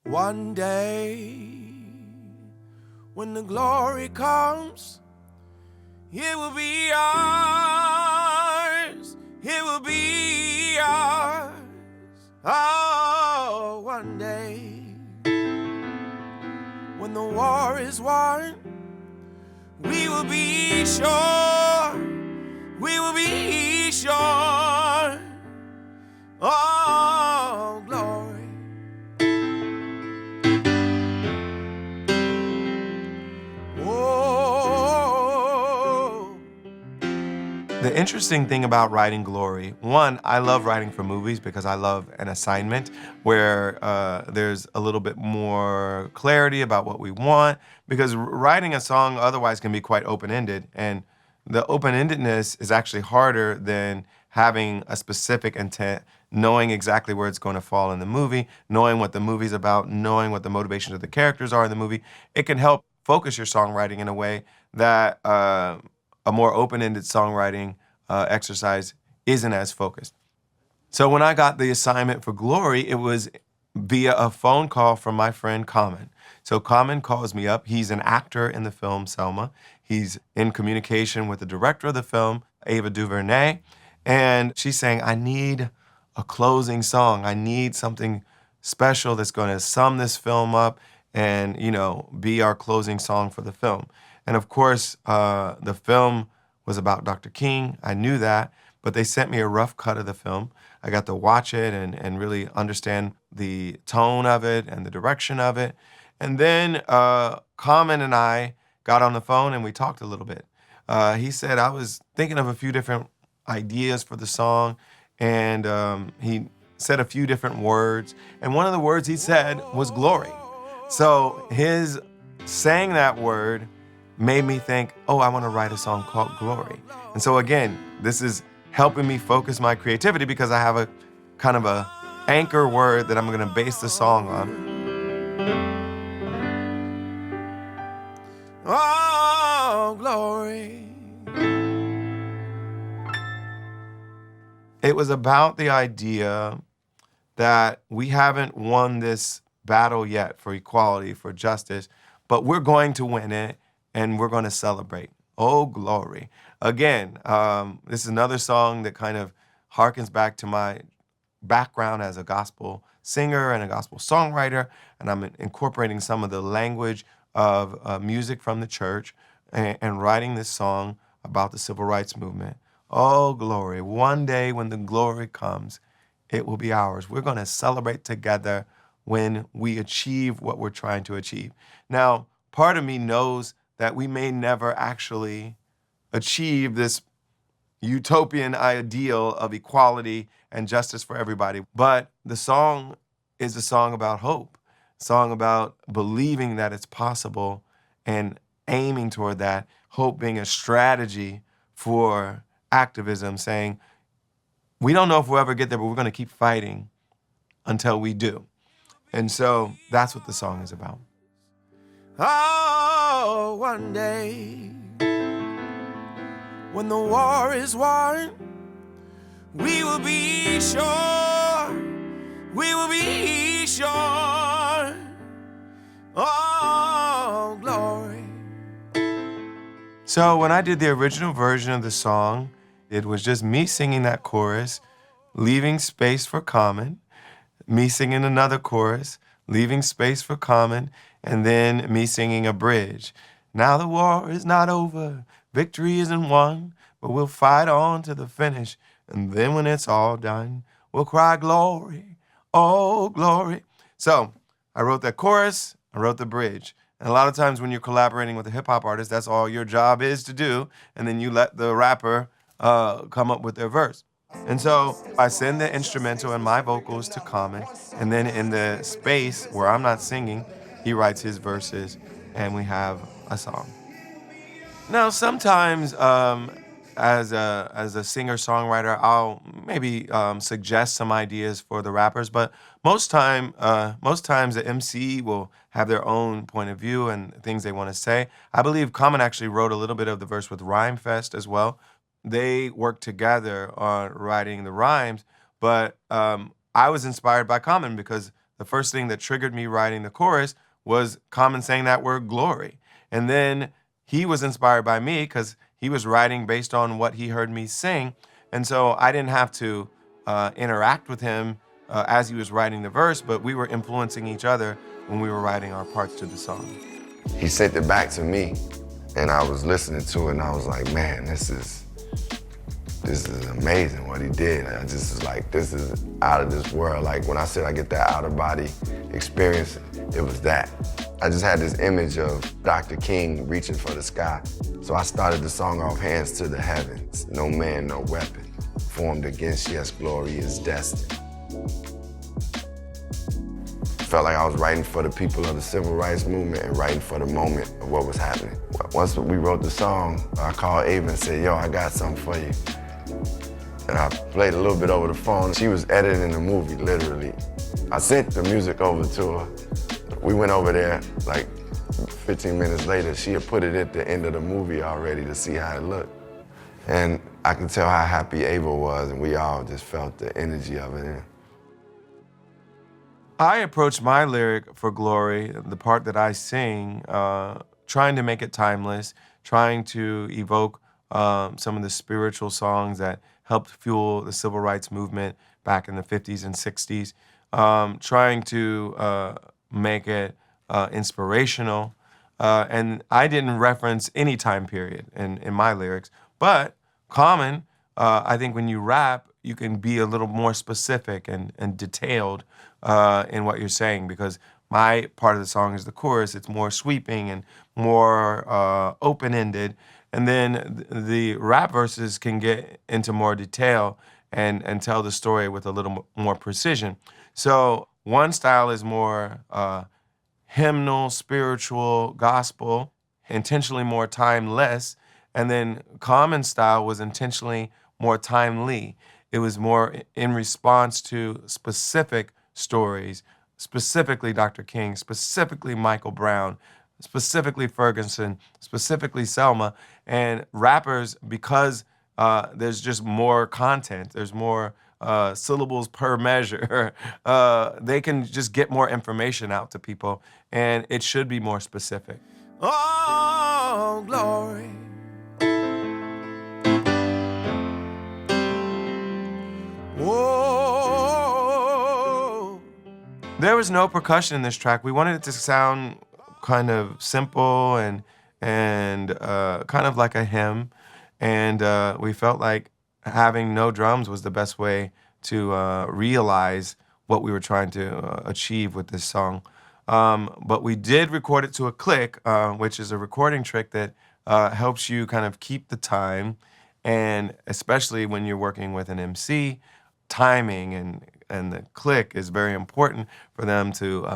One day, when the glory comes, it will be ours. It will be ours. Oh, one day, when the war is won, we will be sure. We will be sure. Oh, glory. The interesting thing about writing Glory, one, I love writing for movies because I love an assignment where there's a little bit more clarity about what we want, because writing a song otherwise can be quite open-ended, and the open-endedness is actually harder than having a specific intent, knowing exactly where it's going to fall in the movie, knowing what the movie's about, knowing what the motivations of the characters are in the movie. It can help focus your songwriting in a way that a more open-ended songwriting exercise isn't as focused. So when I got the assignment for Glory, it was via a phone call from my friend Common. So Common calls me up. He's an actor in the film Selma. He's in communication with the director of the film, Ava DuVernay, and she's saying, I need a closing song. I need something special that's going to sum this film up and, be our closing song for the film. And of course, the film was about Dr. King. I knew that, but they sent me a rough cut of the film. I got to watch it and really understand the tone of it and the direction of it. And then Common and I got on the phone and we talked a little bit. He said, I was thinking of a few different ideas for the song, and he said a few different words. And one of the words he said was glory. So his saying that word made me think, oh, I want to write a song called Glory. And so again, this is helping me focus my creativity because I have a kind of a anchor word that I'm going to base the song on. Oh, glory. It was about the idea that we haven't won this battle yet for equality, for justice, but we're going to win it. And we're going to celebrate. Oh, glory. Again, this is another song that kind of harkens back to my background as a gospel singer and a gospel songwriter. And I'm incorporating some of the language of music from the church and writing this song about the civil rights movement. Oh, glory. One day when the glory comes, it will be ours. We're going to celebrate together when we achieve what we're trying to achieve. Now, part of me knows that we may never actually achieve this utopian ideal of equality and justice for everybody. But the song is a song about hope, a song about believing that it's possible and aiming toward that, hope being a strategy for activism, saying, we don't know if we'll ever get there, but we're going to keep fighting until we do. And so that's what the song is about. Oh, one day, when the war is won, we will be sure, we will be sure. Oh, glory. So when I did the original version of the song, it was just me singing that chorus, leaving space for Common, me singing another chorus, leaving space for Common, and then me singing a bridge. Now the war is not over, victory isn't won, but we'll fight on to the finish, and then when it's all done, we'll cry glory, oh glory. So I wrote that chorus, I wrote the bridge. And a lot of times when you're collaborating with a hip-hop artist, that's all your job is to do, and then you let the rapper come up with their verse. And so I send the instrumental and my vocals to Common, and then in the space where I'm not singing, he writes his verses, and we have a song. Now, sometimes as a singer-songwriter, I'll maybe suggest some ideas for the rappers, but most times the MC will have their own point of view and things they want to say. I believe Common actually wrote a little bit of the verse with Rhymefest as well. They worked together on writing the rhymes, but I was inspired by Common because the first thing that triggered me writing the chorus was Common saying that word glory. And then he was inspired by me because he was writing based on what he heard me sing. And so I didn't have to interact with him as he was writing the verse, but we were influencing each other when we were writing our parts to the song. He sent it back to me, and I was listening to it, and I was like, man, this is amazing what he did. And I just was like, this is out of this world. Like when I said I get that out-of-body experience, it was that. I just had this image of Dr. King reaching for the sky. So I started the song off, hands to the heavens, no man, no weapon, formed against, yes, glory is destined. Felt like I was writing for the people of the civil rights movement and writing for the moment of what was happening. Once we wrote the song, I called Ava and said, yo, I got something for you. And I played a little bit over the phone. She was editing the movie, literally. I sent the music over to her. We went over there, like 15 minutes later, she had put it at the end of the movie already to see how it looked. And I could tell how happy Ava was, and we all just felt the energy of it. I approached my lyric for Glory, the part that I sing, trying to make it timeless, trying to evoke some of the spiritual songs that helped fuel the civil rights movement back in the 50s and 60s, trying to make it inspirational. And I didn't reference any time period in my lyrics, but Common, I think when you rap, you can be a little more specific and detailed in what you're saying, because my part of the song is the chorus. It's more sweeping and more open-ended. And then the rap verses can get into more detail and tell the story with a little more precision. So one style is more hymnal, spiritual, gospel, intentionally more timeless. And then Common style was intentionally more timely. It was more in response to specific stories, specifically Dr. King, specifically Michael Brown, specifically Ferguson, specifically Selma. And rappers, because there's just more content, there's more syllables per measure, they can just get more information out to people, and it should be more specific. Oh, glory. Whoa. There was no percussion in this track. We wanted it to sound kind of simple and kind of like a hymn. And we felt like having no drums was the best way to realize what we were trying to achieve with this song. But we did record it to a click, which is a recording trick that helps you kind of keep the time. And especially when you're working with an MC, timing and the click is very important for them to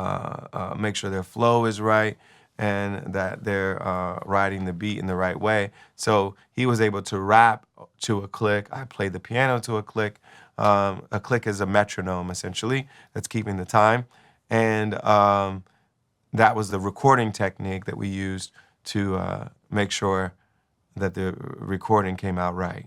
make sure their flow is right and that they're riding the beat in the right way. So he was able to rap to a click. I played the piano to a click. A click is a metronome, essentially, that's keeping the time. And that was the recording technique that we used to make sure that the recording came out right.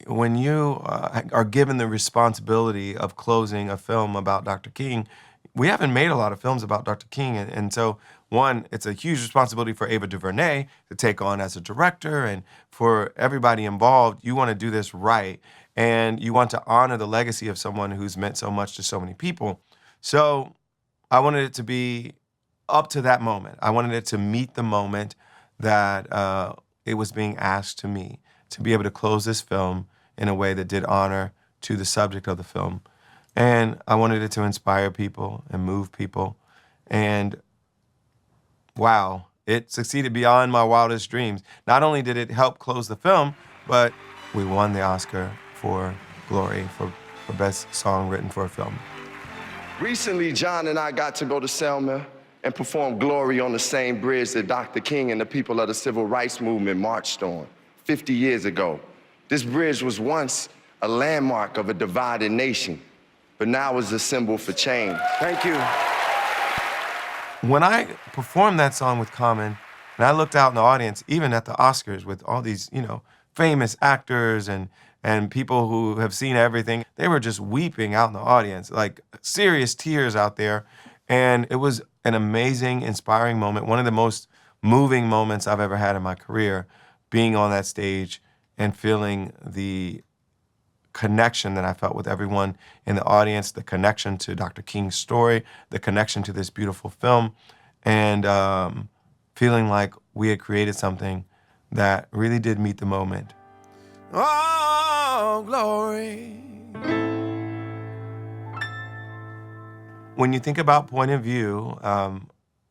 When you are given the responsibility of closing a film about Dr. King, we haven't made a lot of films about Dr. King, and so one, it's a huge responsibility for Ava DuVernay to take on as a director, and for everybody involved, you want to do this right, and you want to honor the legacy of someone who's meant so much to so many people. So I wanted it to be up to that moment. I wanted it to meet the moment that it was being asked to me, to be able to close this film in a way that did honor to the subject of the film. And I wanted it to inspire people and move people. And wow, it succeeded beyond my wildest dreams. Not only did it help close the film, but we won the Oscar for Glory for Best Song Written for a Film. Recently, John and I got to go to Selma and perform Glory on the same bridge that Dr. King and the people of the civil rights movement marched on 50 years ago. This bridge was once a landmark of a divided nation, but now is a symbol for change. Thank you. When I performed that song with Common, and I looked out in the audience, even at the Oscars with all these, famous actors and and people who have seen everything, they were just weeping out in the audience, like serious tears out there. And it was an amazing, inspiring moment, one of the most moving moments I've ever had in my career, being on that stage and feeling the connection that I felt with everyone in the audience, the connection to Dr. King's story, the connection to this beautiful film, and feeling like we had created something that really did meet the moment. Oh, glory. When you think about point of view,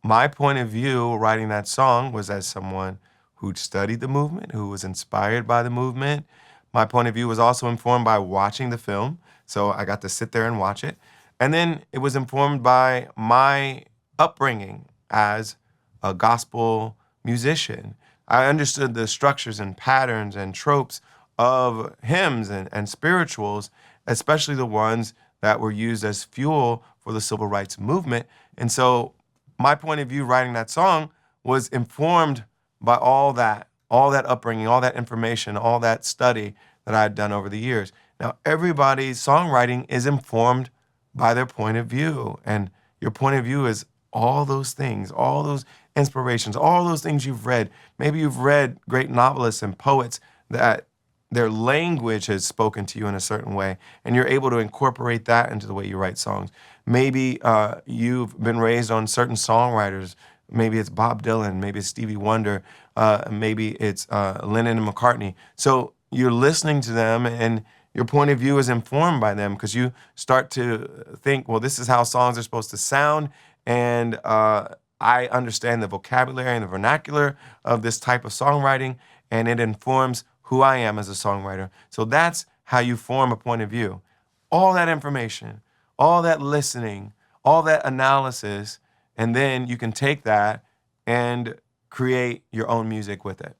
my point of view writing that song was as someone who'd studied the movement, who was inspired by the movement. My point of view was also informed by watching the film, so I got to sit there and watch it. And then it was informed by my upbringing as a gospel musician. I understood the structures and patterns and tropes of hymns and spirituals, especially the ones that were used as fuel for the civil rights movement. And so my point of view writing that song was informed by all that upbringing, all that information, all that study that I had done over the years. Now, everybody's songwriting is informed by their point of view. And your point of view is all those things, all those inspirations, all those things you've read. Maybe you've read great novelists and poets that their language has spoken to you in a certain way, and you're able to incorporate that into the way you write songs. Maybe you've been raised on certain songwriters. Maybe it's Bob Dylan, maybe it's Stevie Wonder, maybe it's Lennon and McCartney. So you're listening to them, and your point of view is informed by them because you start to think, well, this is how songs are supposed to sound, and I understand the vocabulary and the vernacular of this type of songwriting, and it informs who I am as a songwriter. So that's how you form a point of view. All that information, all that listening, all that analysis, and then you can take that and create your own music with it.